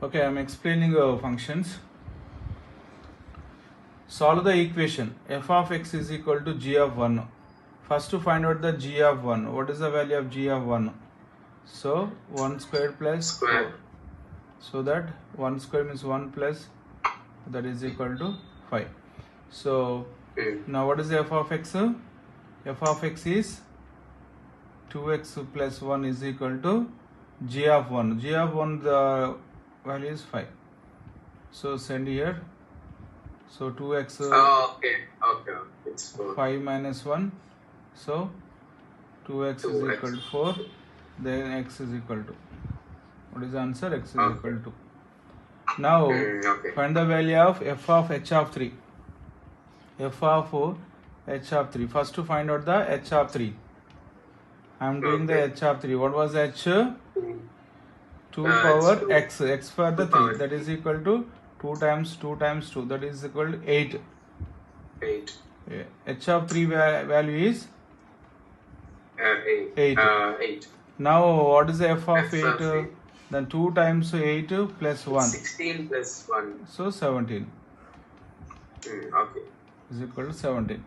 Okay, I'm explaining functions. Solve the equation f of x is equal to g of 1. First to find out the g of 1. What is the value of g of 1? So 1 squared plus Square. 4. So that 1 square means 1 plus, that is equal to 5. So now what is the f of x? F of x is 2x plus 1 is equal to g of 1. G of 1, the value is 5. So send here. So 2x okay. It's 4. 5 minus 1. So 2x is 2x. equal to 4. Then x is equal to. What is the answer? X is Okay. equal to. Now Okay. find the value of f of h of 3. F of h of 3. First to find out the h of 3. I am doing the Okay. h of 3. What was h? 2 It's power 2. x. X for the 2 3. power That is equal to 2 times 2 times 2. That is equal to 8. 8. H of 3 value is 8. 8. 8. Now what is the f of F 8? of 8. Then 2 times 8 plus 1. 16 plus 1. So 17 Okay. is equal to 17.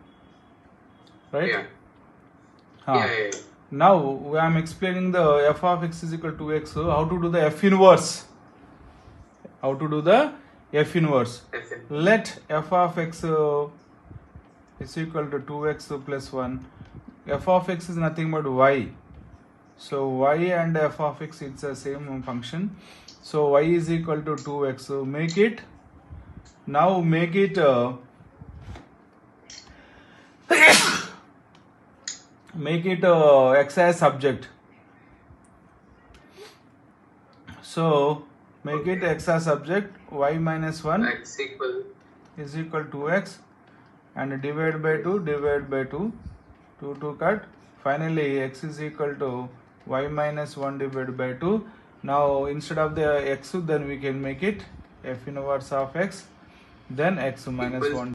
Right? Yeah. Huh. Yeah. Now I am explaining the f of x is equal to x. How to do the f inverse? How to do the f inverse? F. Let f of x is equal to 2x plus 1. F of x is nothing but y. So y and f of x, it's the same function. So y is equal to 2x. So make it make it x as subject. So make it x as subject. Y minus 1 X equal. is equal to x, and divide by 2, 2 cut. Finally x is equal to y minus 1 divided by 2. Now instead of the x, then we can make it f inverse of x, then x minus Equal 1